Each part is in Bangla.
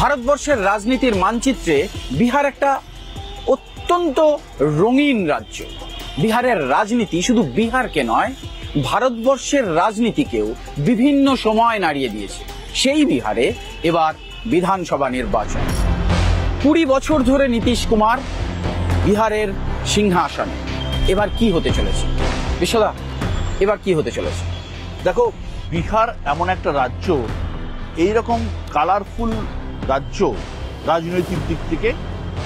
ভারতবর্ষের রাজনীতির মানচিত্রে বিহার একটা অত্যন্ত রঙিন রাজ্য। বিহারের রাজনীতি শুধু বিহারকে নয়, ভারতবর্ষের রাজনীতিকেও বিভিন্ন সময় নাড়িয়ে দিয়েছে। সেই বিহারে এবার বিধানসভা নির্বাচন। 20 বছর ধরে নীতিশ কুমার বিহারের সিংহাসনে। এবার কি হতে চলেছে বিশ্বদা, এবার কি হতে চলেছে? দেখো, বিহার এমন একটা রাজ্য, এইরকম কালারফুল রাজ্য রাজনৈতিক দিক থেকে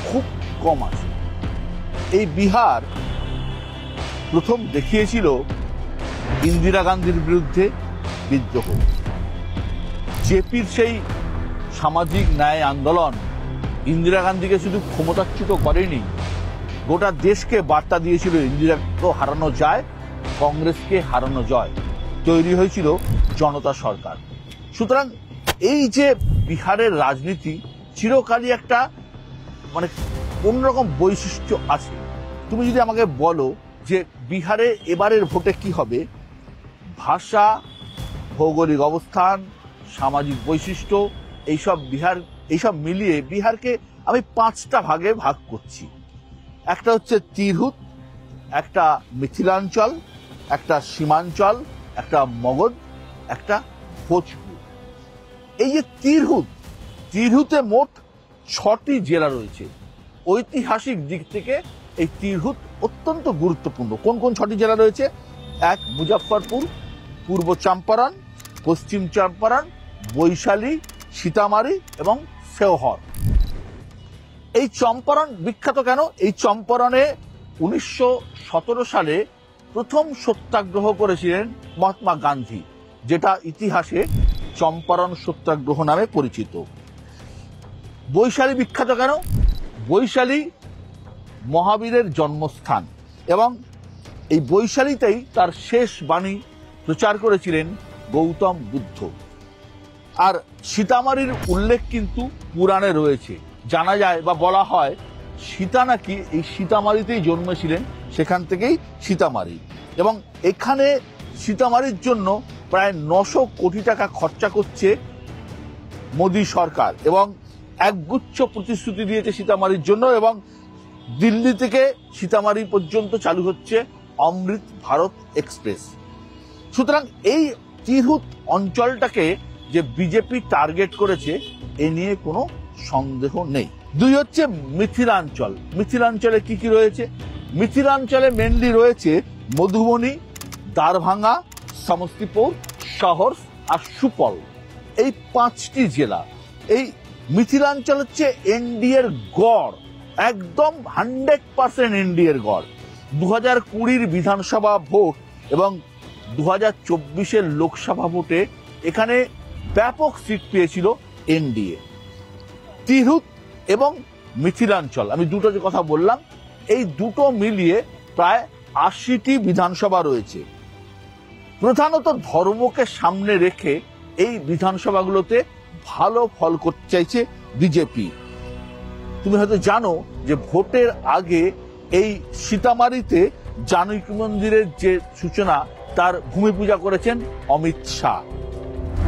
খুব কম আছে। এই বিহার প্রথম দেখিয়েছিল ইন্দিরা গান্ধীর বিরুদ্ধে বিদ্রোহ। জেপির সেই সামাজিক ন্যায় আন্দোলন ইন্দিরা গান্ধীকে শুধু ক্ষমতাচ্যুত করেনি, গোটা দেশকে বার্তা দিয়েছিল ইন্দিরাকে হারানো যায়, কংগ্রেসকে হারানো যায়। তৈরি হয়েছিল জনতা সরকার। সুতরাং এই যে বিহারের রাজনীতি চিরকালই একটা অন্যরকম বৈশিষ্ট্য আছে। তুমি যদি আমাকে বলো যে বিহারে এবারের ভোটে কি হবে, ভাষা, ভৌগোলিক অবস্থান, সামাজিক বৈশিষ্ট্য, এইসব মিলিয়ে বিহারকে আমি 5টা ভাগে ভাগ করছি। একটা হচ্ছে তিরহুত, একটা মিথিলাঞ্চল, একটা সীমাঞ্চল, একটা মগধ, একটা ভোজপুর। এই যে তিরহুতে মোট 6টি জেলা রয়েছে। ঐতিহাসিক দিক থেকে এই তিরহুত অত্যন্ত গুরুত্বপূর্ণ। কোন কোন 6টি জেলা রয়েছে? 1 মুজাফফরপুর, পূর্ব চম্পারণ, পশ্চিম চম্পারণ, বৈশালী, সীতামারি এবং শেওহর। এই চম্পারণ বিখ্যাত কেন? এই চম্পারণে 1917 সালে প্রথম সত্যাগ্রহ করেছিলেন মহাত্মা গান্ধী, যেটা ইতিহাসে চম্পারণ সত্যাগ্রহ নামে পরিচিত। বৈশালী বিখ্যাত কেন? বৈশালী মহাবীরের জন্মস্থান এবং এই বৈশালীতেই তার শেষ বাণী প্রচার করেছিলেন গৌতম বুদ্ধ। আর সীতামারির উল্লেখ কিন্তু পুরাণে রয়েছে। জানা যায় বা বলা হয় সীতা নাকি এই সীতামারিতেই জন্মেছিলেন, সেখান থেকেই সীতামারি। এবং এখানে সীতামারির জন্য প্রায় 900 কোটি টাকা খরচা করছে মোদী সরকার এবং একগুচ্ছ প্রতিশ্রুতি দিয়েছে সীতামারির জন্য। এবং দিল্লি থেকে সীতামারি পর্যন্ত চালু হচ্ছে অমৃত ভারত এক্সপ্রেস। সুতরাং এই তিরহুত অঞ্চলটাকে যে বিজেপি টার্গেট করেছে এ নিয়ে কোনো সন্দেহ নেই। 2 হচ্ছে মিথিলাঞ্চল। মিথিলাঞ্চলে কি কি রয়েছে? মিথিলাঞ্চলে মেনলি রয়েছে মধুবনী, দারভাঙ্গা, সমস্তিপুর, শহর আর সুপল। এই 5টি জেলা। এই মিথিলাঞ্চল হচ্ছে এনডিএর গড়, একদম 100% এনডিএর গড়। 2020 বিধানসভা ভোট এবং 2024 লোকসভা ভোটে এখানে ব্যাপক সিট পেয়েছিল এনডিএ। তিরহুত এবং মিথিলাঞ্চল, আমি দুটো যে কথা বললাম, এই দুটো মিলিয়ে প্রায় 80টি বিধানসভা রয়েছে। প্রধানত ধর্মকে সামনে রেখে এই বিধানসভাগুলোতে ভালো ফল করতে চাইছে বিজেপি। তুমি হয়তো জানো যে ভোটের আগে এই সীতামারিতে জানকী মন্দিরের যে সূচনা, তার ভূমি পূজা করেছেন অমিত শাহ।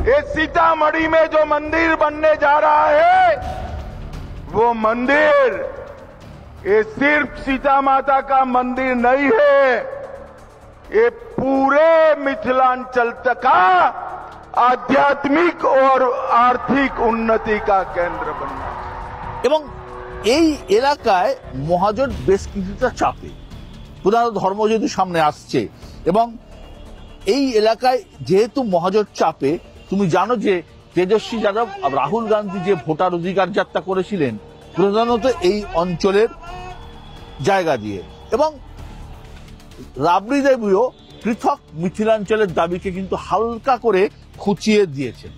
ये सीतामढ़ी में जो मंदिर बनने जा रहा है, वो मंदिर ये सिर्फ सीता माता का मंदिर नहीं है, ये पूरे मिथिलांचल का आध्यात्मिक और आर्थिक उन्नति का केंद्र बनना है। এবং এই এলাকায় মহাজোট বেশ কিছুটা চাপে, প্রধানত ধর্ম যেহেতু সামনে আসছে। এবং এই এলাকায় যেহেতু মহাজোট চাপে, তুমি জানো যে তেজস্বী যাদব, রাহুল গান্ধী যে ভোটার অধিকার যাত্রা করেছিলেন প্রধানত এই অঞ্চলের জায়গা দিয়ে। এবং রাবড়ি দেবীও পৃথক মিথিলাঞ্চলের দাবিকে কিন্তু হালকা করে খুঁচিয়ে দিয়েছেন।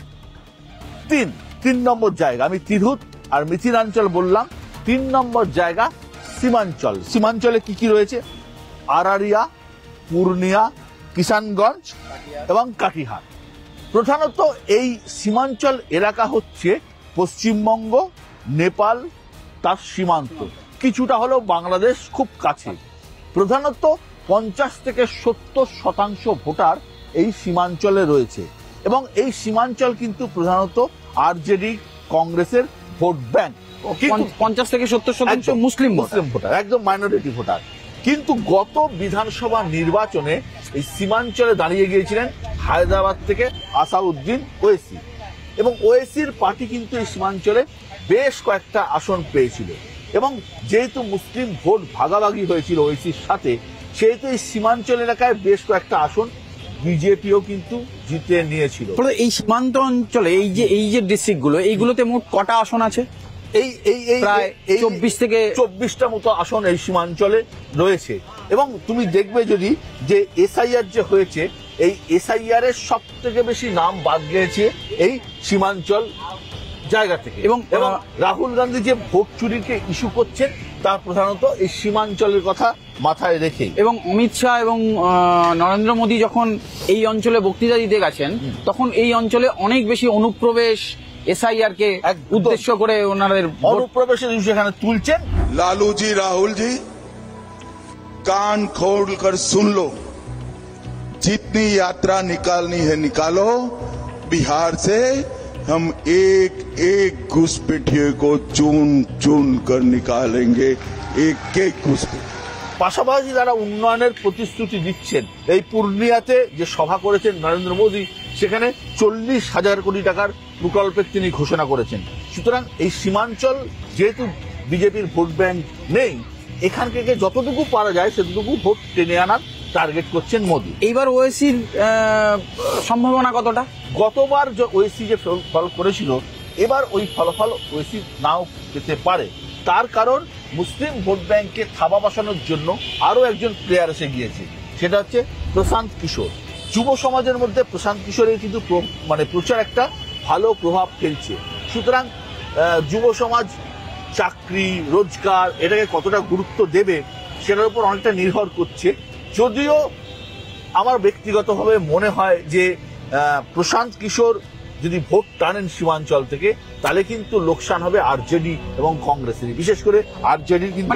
3 নম্বর জায়গা, আমি তিরহুত আর মিথিলাঞ্চল বললাম। 3 নম্বর জায়গা সীমাঞ্চল। সীমাঞ্চলে কি কি রয়েছে? আরারিয়া, পূর্ণিয়া, কিষানগঞ্জ এবং কাটিহার। প্রধানত এই সীমাঞ্চল এলাকা হচ্ছে পশ্চিমবঙ্গ, নেপাল, তার সীমান্ত, কিছুটা হলেও বাংলাদেশ খুব কাছে। প্রধানত 50 থেকে 70% ভোটার এই সীমাঞ্চলে রয়েছে এবং এই সীমাঞ্চল কিন্তু প্রধানত আরজেডি কংগ্রেসের ভোট ব্যাংক, কিন্তু 50 থেকে 70% একদম মুসলিম ভোটার। মুসলিম ভোটার, একদম মাইনরিটি ভোটার। কিন্তু গত বিধানসভা নির্বাচনে এই সীমাঞ্চলে দাঁড়িয়ে গিয়েছিলেন হায়দ্রাবাদ থেকে আসাউদ্দিন ওয়েসি, এবং ওয়েসির পার্টি কিন্তু এই সীমাঞ্চলে বেশ কয়েকটা আসন পেয়েছিল, এবং যেহেতু মুসলিম ভোট ভাগাভাগি হয়েছিল ওয়েসির সাথে, সেহেতু এই সীমাঞ্চল এলাকায় বেশ কয়েকটা আসন বিজেপিও কিন্তু জিতে নিয়েছিল। ফলে এই সীমান্ত অঞ্চলে এই যে ডিস্ট্রিক্ট গুলো, এইগুলোতে মোট কটা আসন আছে? প্রায় 24 থেকে 24টা মতো আসন এই সীমাঞ্চলে রয়েছে। এবং তুমি দেখবে যদি যে এসআইআর যে হয়েছে, এই এসআইআর এর সব থেকে বেশি নাম বাদ গিয়েছে এই সীমাঞ্চল জায়গা থেকে, এবং রাহুল গান্ধী যে ভোট চুরিকে ইস্যু করছেন তা প্রধানত এই সীমাঞ্চলের কথা মাথায় রেখে। এবং অমিত শাহ এবং নরেন্দ্র মোদী যখন এই অঞ্চলে বক্তৃতা দিতে গেছেন, তখন এই অঞ্চলে অনেক বেশি অনুপ্রবেশ এসআইআর কে উদ্দেশ্য করে ওনাদের অনুপ্রবেশের ইস্যু এখানে তুলছেন। लालू जी, राहुल जी, कान खोल कर सुन लो, जितनी यात्रा निकालनी है निकालो, बिहार से हम एक एक घुसपैठिए को चुन चुन कर निकालेंगे, एक एक घुसपैठिए। পাশাপাশি তারা উন্নয়নের প্রতিশ্রুতি দিচ্ছেন। এই পূর্ণিয়াতে যে সভা করেছেন নরেন্দ্র মোদী, সেখানে 40,000 কোটি টাকার প্রকল্পের তিনি ঘোষণা করেছেন। সুতরাং এই সীমাঞ্চল যেহেতু বিজেপির ভোট ব্যাংক নেই, এখান থেকে যতটুকু পারা যায় সেতটুকু ভোট টেনে আনার টার্গেট করছেন মোদী। এইবার ওয়েসির সম্ভাবনা কতটা? গতবার যে ওয়েসি যে ফল করেছিল, এবার ওই ফলাফল ওয়েসি নাও পেতে পারে। তার কারণ মুসলিম ভোট ব্যাংকে থাবা বসানোর জন্য আরো একজন প্লেয়ার এসে গিয়েছে, সেটা হচ্ছে প্রশান্ত কিশোর। যুব সমাজের মধ্যে প্রশান্ত কিশোরের কিন্তু প্রচার একটা ভালো প্রভাব ফেলছে। সুতরাং যুব সমাজ চাকরি রোজগার এটাকে কতটা গুরুত্ব দেবে সেটার উপর অনেকটা নির্ভর করছে। যদিও আমার ব্যক্তিগতভাবে মনে হয় যে প্রশান্ত কিশোর যদি ভোট টানেন সীমাঞ্চল থেকে, তাহলে কিন্তু লোকসান হবে আরজেডি এবং কংগ্রেসের, বিশেষ করে আরজেডির কিন্তু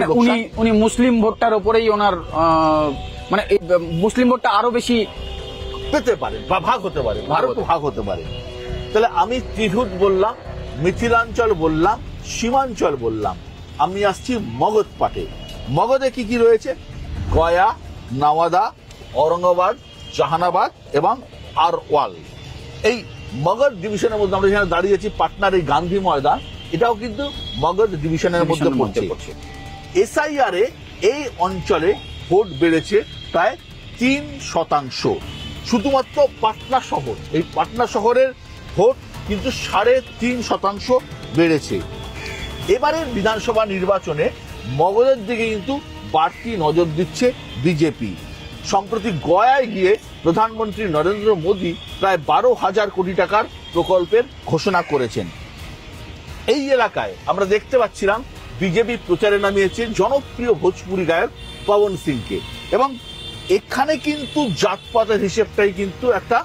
উনি মুসলিম ভোটটার উপরেই ওনার মুসলিম ভোটটা আরো বেশি পেতে পারে বা ভাগ হতে পারে, ভাগ হতে পারে। তাহলে আমি ত্রিহুত বললাম, মিথিলাঞ্চল বললাম, সীমাঞ্চল বললাম, আমি আসছি মগধ পাটে। মগধে কি কি রয়েছে? গয়া, নওয়াদা, ঔরঙ্গাবাদ, জাহানাবাদ এবং আরওয়াল। এই মগধ ডিভিশনের মধ্যে আমরা যেখানে দাঁড়িয়েছি, পাটনার এই গান্ধী ময়দান, এটাও কিন্তু মগধ ডিভিশনের মধ্যে পড়ছে। এসআইআর এ এই অঞ্চলে ভোট বেড়েছে প্রায় 3%। শুধুমাত্র পাটনা শহর, এই পাটনা শহরের ভোট কিন্তু 3.5% বেড়েছে। এবারের বিধানসভা নির্বাচনে মগধের দিকে কিন্তু বাড়তি নজর দিচ্ছে বিজেপি। সম্প্রতি গয়ায় গিয়ে প্রধানমন্ত্রী নরেন্দ্র মোদী প্রায় 12,000 কোটি টাকার প্রকল্পের ঘোষণা করেছেন। এই এলাকায় আমরা দেখতে পাচ্ছিলাম বিজেপি প্রচারে নামিয়েছে জনপ্রিয় ভোজপুরি গায়ক পবন সিংকে, এবং এখানে কিন্তু জাতপাতের হিসেবটাই কিন্তু একটা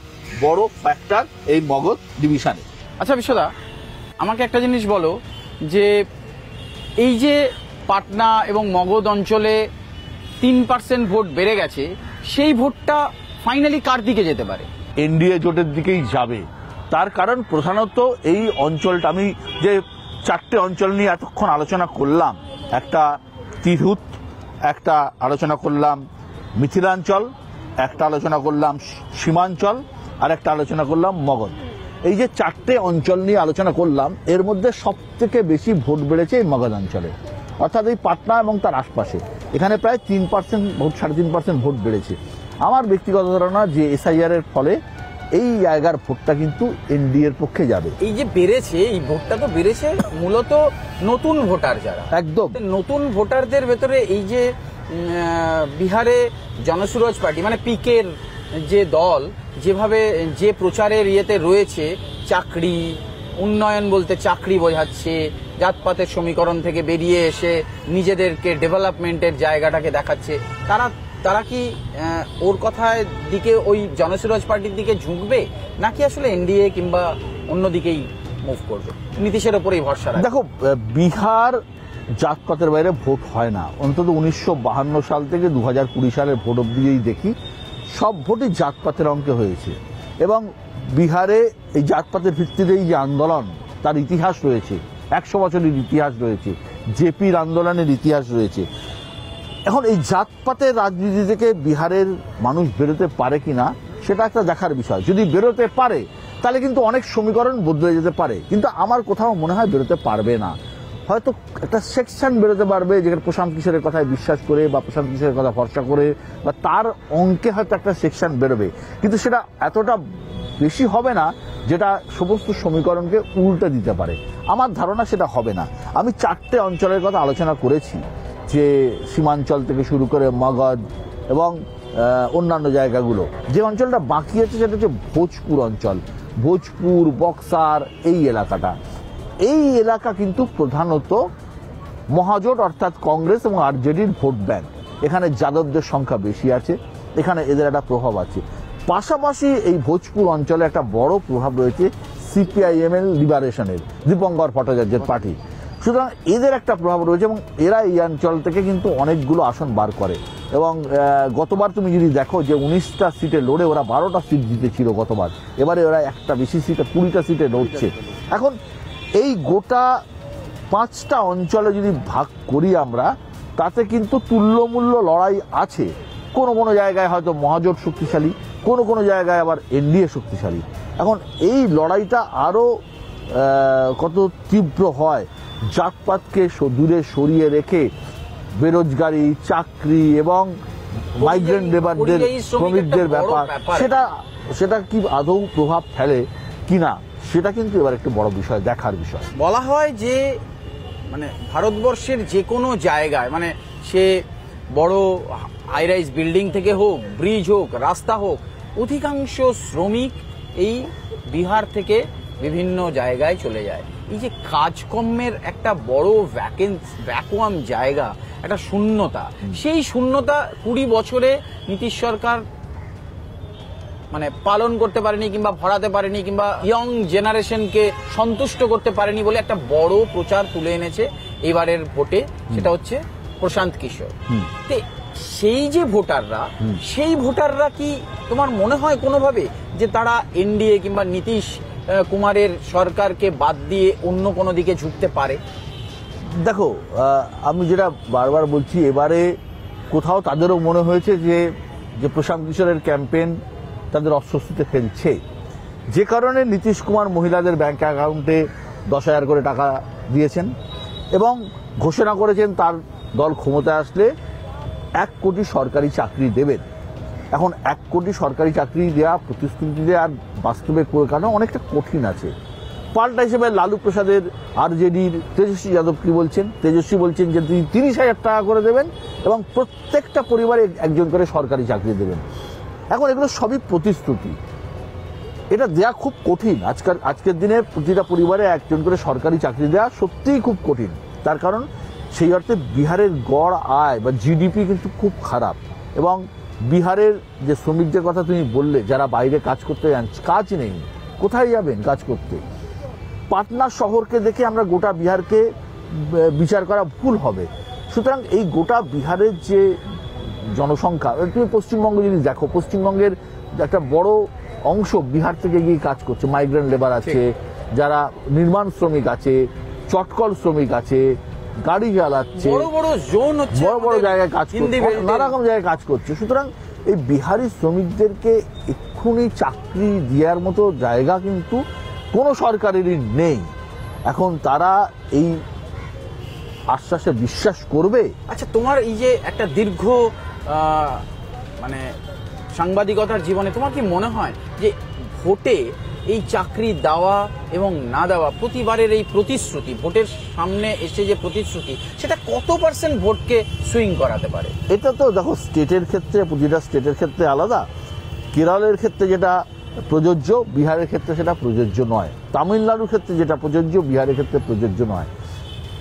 বড় ফ্যাক্টর এই মগধ ডিভিশনে। আচ্ছা বিশ্বদা, আমাকে একটা জিনিস বলো, যে এই যে পাটনা এবং মগধ অঞ্চলে 3% ভোট বেড়ে গেছে, সেই ভোটটা ফাইনালি কার দিকে যেতে পারে? এনডিএ জোটের দিকেই যাবে। তার কারণ প্রধানত এই অঞ্চলটা, আমি যে 4টে অঞ্চল নিয়ে এতক্ষণ আলোচনা করলাম, একটা ত্রিহুত, একটা আলোচনা করলাম মিথিলাঞ্চল, একটা আলোচনা করলাম সীমাঞ্চল, আর একটা আলোচনা করলাম মগধ। এই যে 4টে অঞ্চল নিয়ে আলোচনা করলাম, এর মধ্যে সব থেকে বেশি ভোট বেড়েছে এই মগধ অঞ্চলে, অর্থাৎ এই পাটনা এবং তার আশপাশে। এখানে প্রায় 3% ভোট, 3.5% ভোট বেড়েছে। আমার ব্যক্তিগত ধারণা যে এসআইআর এর ফলে এই জায়গার ভোটটা কিন্তু এনডিএ এর পক্ষে যাবে। এই যে বেড়েছে, এই ভোটটা তো বেড়েছে মূলত নতুন ভোটার যারা, একদম নতুন ভোটারদের ভেতরে এই যে বিহারে জনসুরাজ পার্টি মানে পিকের যে দল যেভাবে যে প্রচারের ইয়েতে রয়েছে, চাকরি উন্নয়ন বলতে চাকরি বোঝাচ্ছে, জাতপাতের সমীকরণ থেকে বেরিয়ে এসে নিজেদেরকে ডেভেলপমেন্টের জায়গাটাকে দেখাচ্ছে, তারা কি ওর কথায় দিকে ওই জনসুরাজ পার্টির দিকে ঝুঁকবে, নাকি আসলে এনডিএ কিংবা অন্যদিকেই মুভ করবে, নীতিশের ওপরেই ভরসা রাখবে? দেখো, বিহার জাতপাতের বাইরে ভোট হয় না, অন্তত 1952 সাল থেকে 2020 সালের ভোট অব্দি দেখি, সব ভোটই জাতপাতের অঙ্কে হয়েছে। এবং বিহারে এই জাতপাতের ভিত্তিতে এই যে আন্দোলন, তার ইতিহাস রয়েছে। 100 বছরের ইতিহাস রয়েছে, জেপির আন্দোলনের ইতিহাস রয়েছে। এখন এই জাতপাতের রাজনীতি থেকে বিহারের মানুষ বেরোতে পারে কিনা সেটা একটা দেখার বিষয়। যদি বেরোতে পারে তাহলে কিন্তু অনেক সমীকরণ বদলে যেতে পারে, কিন্তু আমার কোথাও মনে হয় বেরোতে পারবে না। হয়তো একটা সেকশন বেরোতে পারবে যেখানে প্রশান্ত কিশোরের কথায় বিশ্বাস করে বা প্রশান্ত কিশোরের কথা ভরসা করে বা তার অঙ্কে হয়তো একটা সেকশন বেরোবে, কিন্তু সেটা এতটা বেশি হবে না যেটা সমস্ত সমীকরণকে উল্টে দিতে পারে। আমার ধারণা সেটা হবে না। আমি 4টে অঞ্চলের কথা আলোচনা করেছি, যে সীমাঞ্চল থেকে শুরু করে মগধ এবং অন্যান্য জায়গাগুলো। যে অঞ্চলটা বাকি আছে সেটা হচ্ছে ভোজপুর অঞ্চল, ভোজপুর, বক্সার, এই এলাকাটা। এই এলাকা কিন্তু প্রধানত মহাজোট অর্থাৎ কংগ্রেস এবং আরজেডির ভোট ব্যাংক। এখানে যাদবদের সংখ্যা বেশি আছে, এখানে এদের একটা প্রভাব আছে। পাশাপাশি এই ভোজপুর অঞ্চলে একটা বড় প্রভাব রয়েছে সিপিআইএমএল লিবারেশনের, দীপঙ্কর ভট্টাচার্যের পার্টি। সুতরাং এদের একটা প্রভাব রয়েছে এবং এরা এই অঞ্চল থেকে কিন্তু অনেকগুলো আসন বার করে। এবং গতবার তুমি যদি দেখো যে 19টা সিটে লড়ে ওরা 12টা সিট জিতেছিল গতবার, এবারে ওরা একটা বেশি সিটে 20টা সিটে লড়ছে। এখন এই গোটা 5টা অঞ্চলে যদি ভাগ করি আমরা, তাতে কিন্তু তুল্যমূল্য লড়াই আছে। কোনো কোনো জায়গায় হয়তো মহাজোট শক্তিশালী, কোনো কোনো জায়গায় আবার এনডিএ শক্তিশালী। এখন এই লড়াইটা আরও কত তীব্র হয় জাতপাতকে দূরে সরিয়ে রেখে বেরোজগারি, চাকরি এবং মাইগ্রেন্ট লেবারদের, শ্রমিকদের ব্যাপার, সেটা কি আদৌ প্রভাব ফেলে কিনা সেটা কিন্তু এবার একটু বড় বিষয়, দেখার বিষয়। বলা হয় যে মানে ভারতবর্ষের যে কোনো জায়গায়, মানে সে বড় হাইরাইজ বিল্ডিং থেকে হোক, ব্রিজ হোক, রাস্তা হোক, অধিকাংশ শ্রমিক এই বিহার থেকে বিভিন্ন জায়গায় চলে যায়। এই যে কাজকর্মের একটা বড় ভ্যাকুয়াম জায়গা, একটা শূন্যতা, সেই শূন্যতা 20 বছরে নীতিশ সরকার মানে পালন করতে পারেনি কিংবা ভরাতে পারেনি কিংবা ইয়ং জেনারেশনকে সন্তুষ্ট করতে পারেনি বলে একটা বড় প্রচার তুলে এনেছে এবারের ভোটে, সেটা হচ্ছে প্রশান্ত কিশোর। সেই যে ভোটাররা, সেই ভোটাররা কি তোমার মনে হয় কোনোভাবে যে তারা এনডিএ কিংবা নীতিশ কুমারের সরকারকে বাদ দিয়ে অন্য কোনো দিকে ঝুঁকতে পারে? দেখো, আমি যেটা বারবার বলছি, এবারে কোথাও তাদেরও মনে হয়েছে যে প্রশান্ত কিশোরের ক্যাম্পেইন তাদের অস্বস্তিতে ফেলছে, যে কারণে নীতিশ কুমার মহিলাদের ব্যাংক অ্যাকাউন্টে 10,000 করে টাকা দিয়েছেন এবং ঘোষণা করেছেন তার দল ক্ষমতায় আসলে 1 কোটি সরকারি চাকরি দেবেন। এখন 1 কোটি সরকারি চাকরি দেওয়া, প্রতিশ্রুতি দেওয়া আর বাস্তবে কারণে অনেকটা কঠিন আছে। পাল্টা হিসেবে লালু প্রসাদের আরজেডির তেজস্বী যাদব কি বলছেন? তেজস্বী বলছেন যে তিনি 30,000 টাকা করে দেবেন এবং প্রত্যেকটা পরিবারে একজন করে সরকারি চাকরি দেবেন। এখন এগুলো সবই প্রতিশ্রুতি, এটা দেয়া খুব কঠিন। আজকের দিনে প্রতিটা পরিবারে একজন করে সরকারি চাকরি দেওয়া সত্যিই খুব কঠিন। তার কারণ সেই অর্থে বিহারের গড় আয় বা জিডিপি কিন্তু খুব খারাপ। এবং বিহারের যে শ্রমিকদের কথা তুমি বললে, যারা বাইরে কাজ করতে যান, কাজ নেই, কোথায় যাবেন কাজ করতে? পাটনা শহরকে দেখে আমরা গোটা বিহারকে বিচার করা ভুল হবে। সুতরাং এই গোটা বিহারের যে জনসংখ্যা, তুমি পশ্চিমবঙ্গ যদি দেখো, পশ্চিমবঙ্গের একটা বড় অংশ বিহার থেকে গিয়ে কাজ করছে। মাইগ্রেন্ট লেবার আছে, যারা নির্মাণ শ্রমিক আছে, চটকল শ্রমিক আছে, গাড়ি চালাচ্ছে, বড় বড় জোন হচ্ছে, বড় বড় জায়গায় কাজ করছে, নানা রকম জায়গায় কাজ করছে। সুতরাং এই বিহারি শ্রমিকদেরকে এক্ষুনি চাকরি দেওয়ার মতো জায়গা কিন্তু কোনো সরকারেরই নেই। এখন তারা এই আশ্বাসে বিশ্বাস করবে? আচ্ছা, তোমার এই যে একটা দীর্ঘ মানে সাংবাদিকতার জীবনে তোমার কি মনে হয় যে ভোটে এই চাকরি দেওয়া এবং না দেওয়া, প্রতিবারের এই প্রতিশ্রুতি, ভোটের সামনে এসে যে প্রতিশ্রুতি, সেটা কত % ভোটকে সুইং করাতে পারে? এটা তো দেখো, স্টেটের ক্ষেত্রে, প্রতিটা স্টেটের ক্ষেত্রে আলাদা। কেরলের ক্ষেত্রে যেটা প্রযোজ্য, বিহারের ক্ষেত্রে সেটা প্রযোজ্য নয়। তামিলনাড়ুর ক্ষেত্রে যেটা প্রযোজ্য, বিহারের ক্ষেত্রে প্রযোজ্য নয়।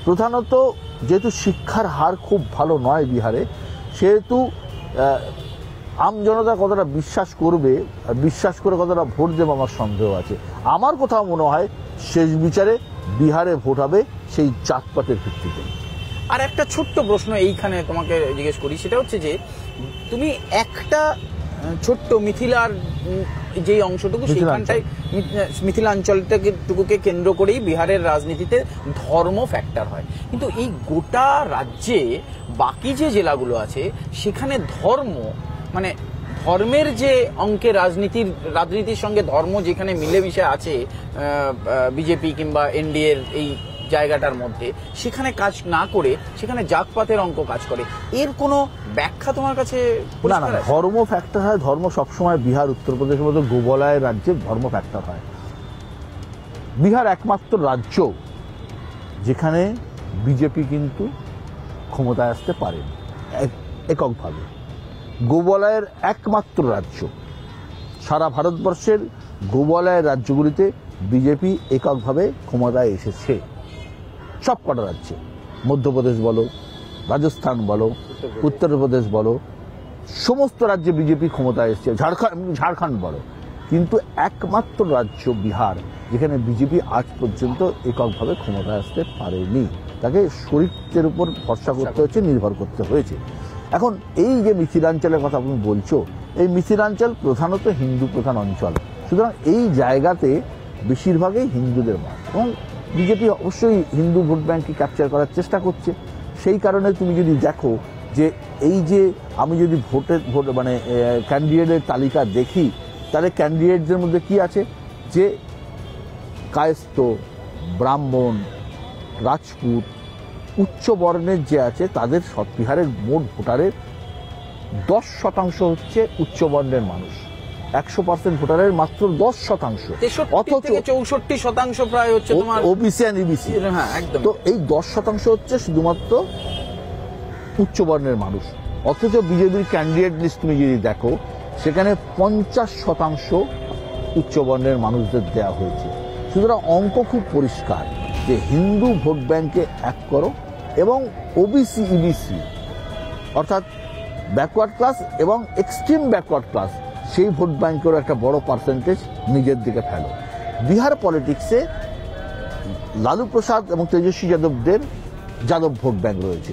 প্রধানত যেহেতু শিক্ষার হার খুব ভালো নয় বিহারে, সেহেতু আমজনতা কতটা বিশ্বাস করবে, বিশ্বাস করে কতটা ভোট দেবে আমার সন্দেহ আছে। আমার কোথাও মনে হয় শেষ বিচারে বিহারে ভোট হবে সেই জাতপাতের ভিত্তিতে। আর একটা ছোট্ট প্রশ্ন এইখানে তোমাকে জিজ্ঞেস করি, সেটা হচ্ছে যে তুমি একটা ছোট্ট মিথিলার যেই অংশটুকু সেইখানটায় মিথিলাঞ্চলটুকুকে কেন্দ্র করেই বিহারের রাজনীতিতে ধর্ম ফ্যাক্টর হয়, কিন্তু এই গোটা রাজ্যে বাকি যে জেলাগুলো আছে সেখানে ধর্ম মানে ধর্মের যে অঙ্কে রাজনীতির সঙ্গে ধর্ম যেখানে মিলেমিশে আছে বিজেপি কিংবা এনডিএর এই জায়গাটার মধ্যে, সেখানে কাজ না করে সেখানে জাতপাতের অঙ্ক কাজ করে। এর কোনো ব্যাখ্যা তোমার কাছে? না না, ধর্ম ফ্যাক্টর হয়, ধর্ম সবসময় বিহার উত্তরপ্রদেশের মতো গোবলায় রাজ্যে ধর্ম ফ্যাক্টর হয়। বিহার একমাত্র রাজ্য যেখানে বিজেপি কিন্তু ক্ষমতায় আসতে পারে এককভাবে। গোবলায়ের একমাত্র রাজ্য, সারা ভারতবর্ষের গোবলায়ের রাজ্যগুলিতে বিজেপি এককভাবে ক্ষমতায় এসেছে। সব কটা রাজ্যে, মধ্যপ্রদেশ বলো, রাজস্থান বলো, উত্তরপ্রদেশ বলো, সমস্ত রাজ্যে বিজেপি ক্ষমতায় এসেছে, ঝাড়খণ্ড বলো, কিন্তু একমাত্র রাজ্য বিহার যেখানে বিজেপি আজ পর্যন্ত এককভাবে ক্ষমতায় আসতে পারেনি। তাকে চরিত্রের উপর ভরসা করতে হয়েছে, নির্ভর করতে হয়েছে। এখন এই যে মিথিলাঞ্চলের কথা তুমি বলছো, এই মিথিলাঞ্চল প্রধানত হিন্দু প্রধান অঞ্চল, সুতরাং এই জায়গাতে বেশিরভাগই হিন্দুদের মত, এবং বিজেপি অবশ্যই হিন্দু ভোট ব্যাংককে ক্যাপচার করার চেষ্টা করছে। সেই কারণে তুমি যদি দেখো যে এই যে আমি যদি মানে ক্যান্ডিডেটের তালিকা দেখি, তাহলে ক্যান্ডিডেটদের মধ্যে কি আছে যে কায়স্থ, ব্রাহ্মণ, রাজপুত, উচ্চ বর্ণের যে আছে তাদের বিহারের মোট ভোটারের 10% হচ্ছে উচ্চ বর্ণের মানুষ। 100% ভোটারের মাত্র 10%, অথচ 64% প্রায় হচ্ছে তোমার ওবিসি এন্ড ইবিসি। হ্যাঁ, একদম। তো এই 10% হচ্ছে শুধুমাত্র উচ্চ বর্ণের মানুষ। অথচ বিজেপির ক্যান্ডিডেট লিস্ট তুমি যদি দেখো, সেখানে 50% উচ্চ বর্ণের মানুষদের দেওয়া হয়েছে। সুতরাং অঙ্ক খুব পরিষ্কার যে হিন্দু ভোট ব্যাংকে এক করো এবং ওবিসি ইবিসি অর্থাৎ ব্যাকওয়ার্ড ক্লাস এবং এক্সট্রিম ব্যাকওয়ার্ড ক্লাস, সেই ভোট ব্যাংকেরও একটা বড় পার্সেন্টেজ নিজের দিকে ফেলো। বিহার পলিটিক্সে লালু প্রসাদ এবং তেজস্বী যাদবদের যাদব ভোট ব্যাংক রয়েছে,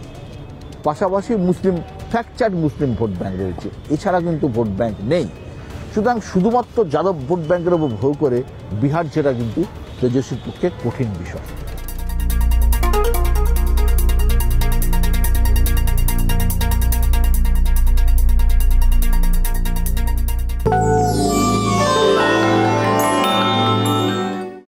পাশাপাশি মুসলিম ফ্র্যাকচার্ড মুসলিম ভোট ব্যাংক রয়েছে, এছাড়া কিন্তু ভোট ব্যাংক নেই। সুতরাং শুধুমাত্র যাদব ভোট ব্যাংকের উপর ভর করে বিহার যেটা কিন্তু তেজস্বীর পক্ষে কঠিন বিষয়।